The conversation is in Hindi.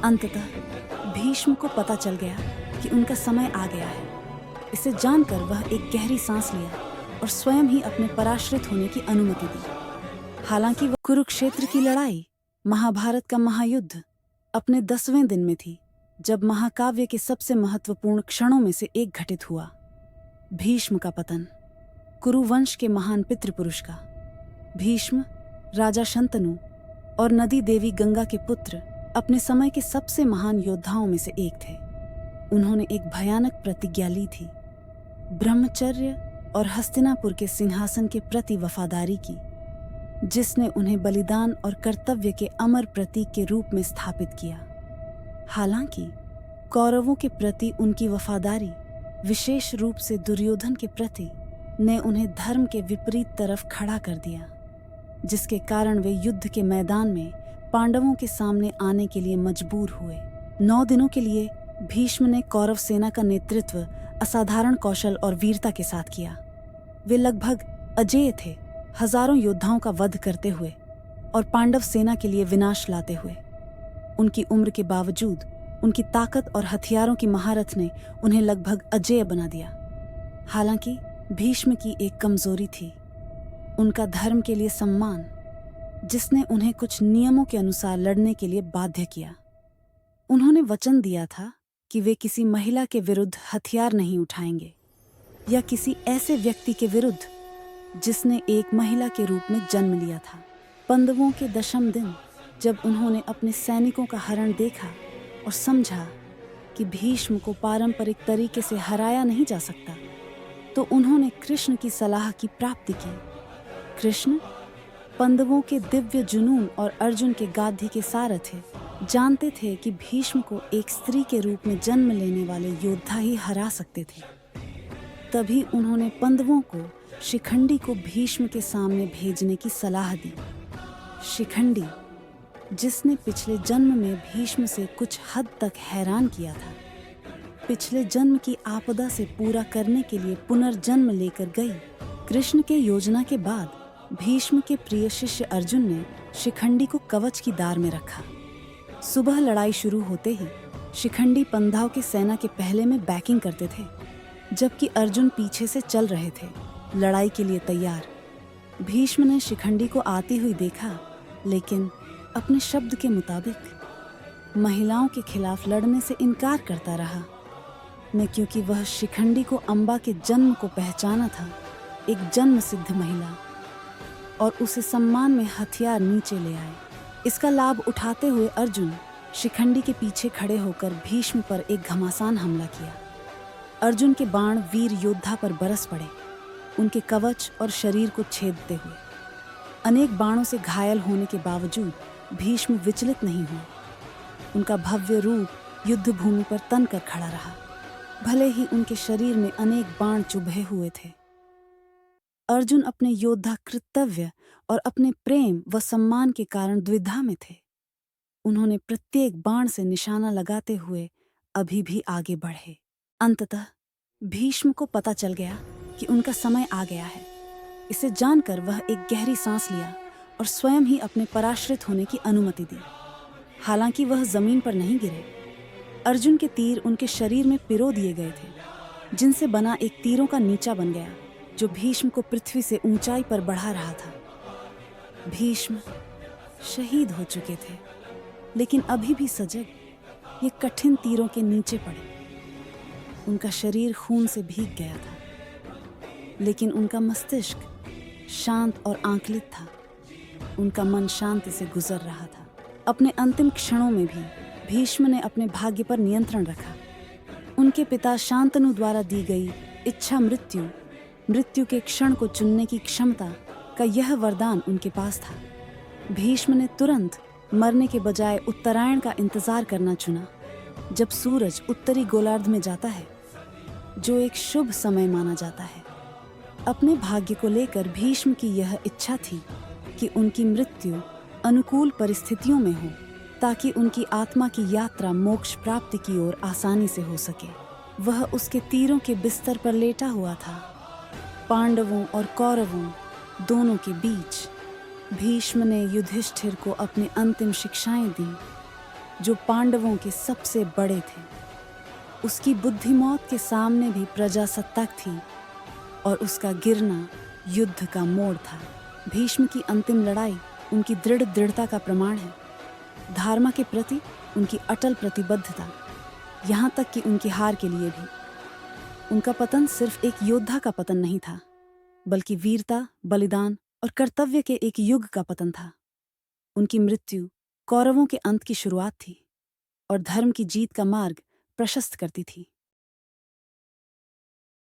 अंततः भीष्म को पता चल गया कि उनका समय आ गया है। इसे जानकर वह एक गहरी सांस लिया और स्वयं ही अपने पराश्रित होने की अनुमति दी। हालांकि वह कुरुक्षेत्र की लड़ाई, महाभारत का महायुद्ध, अपने 10वें दिन में थी जब महाकाव्य के सबसे महत्वपूर्ण क्षणों में से एक घटित हुआ। भीष्म का पतन। कुरुवंश के महान पितृपुरुष का। भीष्म राजा शंतनु और नदी देवी गंगा के पुत्र अपने समय के सबसे महान योद्धाओं में से एक थे। उन्होंने एक भयानक प्रतिज्ञा ली थी, ब्रह्मचर्य और हस्तिनापुर के सिंहासन के प्रति वफादारी की, जिसने उन्हें बलिदान और कर्तव्य के अमर प्रतीक के रूप में स्थापित किया। हालांकि कौरवों के प्रति उनकी वफादारी, विशेष रूप से दुर्योधन के प्रति, ने उन्हें धर्म के विपरीत तरफ खड़ा कर दिया, जिसके कारण वे युद्ध के मैदान में पांडवों के सामने आने के लिए मजबूर हुए। 9 दिनों के लिए भीष्म ने कौरव सेना का नेतृत्व असाधारण कौशल और वीरता के साथ किया। वे लगभग अजेय थे, हजारों योद्धाओं का वध करते हुए और पांडव सेना के लिए विनाश लाते हुए। उनकी उम्र के बावजूद उनकी ताकत और हथियारों की महारत ने उन्हें लगभग अजेय बना दिया। हालांकि भीष्म की एक कमजोरी थी, उनका धर्म के लिए सम्मान, जिसने उन्हें कुछ नियमों के अनुसार लड़ने के लिए बाध्य किया। उन्होंने वचन दिया था कि वे किसी महिला के विरुद्ध हथियार नहीं उठाएंगे या किसी ऐसे व्यक्ति के विरुद्ध जिसने एक महिला के रूप में जन्म लिया था। पांडवों के 10वें दिन जब उन्होंने अपने सैनिकों का हरण देखा और समझा कि भीष्म को पारंपरिक तरीके से हराया नहीं जा सकता, तो उन्होंने कृष्ण की सलाह की प्राप्ति की। कृष्ण पांडवों के दिव्य जुनून और अर्जुन के गाधी के सारथी जानते थे कि भीष्म को एक स्त्री के रूप में जन्म लेने वाले योद्धा ही हरा सकते थे। तभी उन्होंने पांडवों को शिखंडी को भीष्म के सामने भेजने की सलाह दी। शिखंडी, जिसने पिछले जन्म में भीष्म से कुछ हद तक हैरान किया था, पिछले जन्म की आपदा से पूरा करने के लिए पुनर्जन्म लेकर गई। कृष्ण के योजना के बाद भीष्म के प्रिय शिष्य अर्जुन ने शिखंडी को कवच की दार में रखा। सुबह लड़ाई शुरू होते ही शिखंडी पांडवों की सेना के पहले में बैकिंग करते थे, जबकि अर्जुन पीछे से चल रहे थे, लड़ाई के लिए तैयार। भीष्म ने शिखंडी को आती हुई देखा, लेकिन अपने शब्द के मुताबिक महिलाओं के खिलाफ लड़ने से इनकार करता रहा। मैं क्योंकि वह शिखंडी को अम्बा के जन्म को पहचाना था, एक जन्म सिद्ध महिला, और उसे सम्मान में हथियार नीचे ले आए। इसका लाभ उठाते हुए अर्जुन शिखंडी के पीछे खड़े होकर भीष्म पर एक घमासान हमला किया। अर्जुन के बाण वीर योद्धा पर बरस पड़े, उनके कवच और शरीर को छेदते हुए। अनेक बाणों से घायल होने के बावजूद भीष्म विचलित नहीं हुए। उनका भव्य रूप युद्ध भूमि पर तन कर खड़ा रहा, भले ही उनके शरीर में अनेक बाण चुभे हुए थे। अर्जुन अपने योद्धा कर्तव्य और अपने प्रेम व सम्मान के कारण द्विधा में थे। उन्होंने प्रत्येक बाण से निशाना लगाते हुए अभी भी आगे बढ़े। अंततः भीष्म को पता चल गया कि उनका समय आ गया है। इसे जानकर वह एक गहरी सांस लिया और स्वयं ही अपने पराश्रित होने की अनुमति दी। हालांकि वह जमीन पर नहीं गिरे। अर्जुन के तीर उनके शरीर में पिरो दिए गए थे, जिनसे बना एक तीरों का नीचा बन गया, जो भीष्म को पृथ्वी से ऊंचाई पर बढ़ा रहा था। भीष्म शहीद हो चुके थे, लेकिन अभी भी सजग ये कठिन तीरों के नीचे पड़े। उनका शरीर खून से भीग गया था, लेकिन उनका मस्तिष्क शांत और आंकलित था। उनका मन शांति से गुजर रहा था। अपने अंतिम क्षणों में भी भीष्म ने अपने भाग्य पर नियंत्रण रखा। उनके पिता शांतनु द्वारा दी गई इच्छा मृत्यु के क्षण को चुनने की क्षमता का यह वरदान उनके पास था। भीष्म ने तुरंत मरने के बजाय उत्तरायण का इंतजार करना चुना, जब सूरज उत्तरी गोलार्ध में जाता है, जो एक शुभ समय माना जाता है। अपने भाग्य को लेकर भीष्म की यह इच्छा थी कि उनकी मृत्यु अनुकूल परिस्थितियों में हो, ताकि उनकी आत्मा की यात्रा मोक्ष प्राप्ति की ओर आसानी से हो सके। वह उसके तीरों के बिस्तर पर लेटा हुआ था। पांडवों और कौरवों दोनों के बीच भीष्म ने युधिष्ठिर को अपनी अंतिम शिक्षाएं दी। जो पांडवों के सबसे बड़े थे। उसकी बुद्धिमौत के सामने भी प्रजासत्ताक थी और उसका गिरना युद्ध का मोड़ था। भीष्म की अंतिम लड़ाई उनकी दृढ़ता का प्रमाण है, धर्म के प्रति उनकी अटल प्रतिबद्धता, यहाँ तक कि उनकी हार के लिए भी। उनका पतन सिर्फ एक योद्धा का पतन नहीं था, बल्कि वीरता, बलिदान और कर्तव्य के एक युग का पतन था। उनकी मृत्यु कौरवों के अंत की शुरुआत थी और धर्म की जीत का मार्ग प्रशस्त करती थी।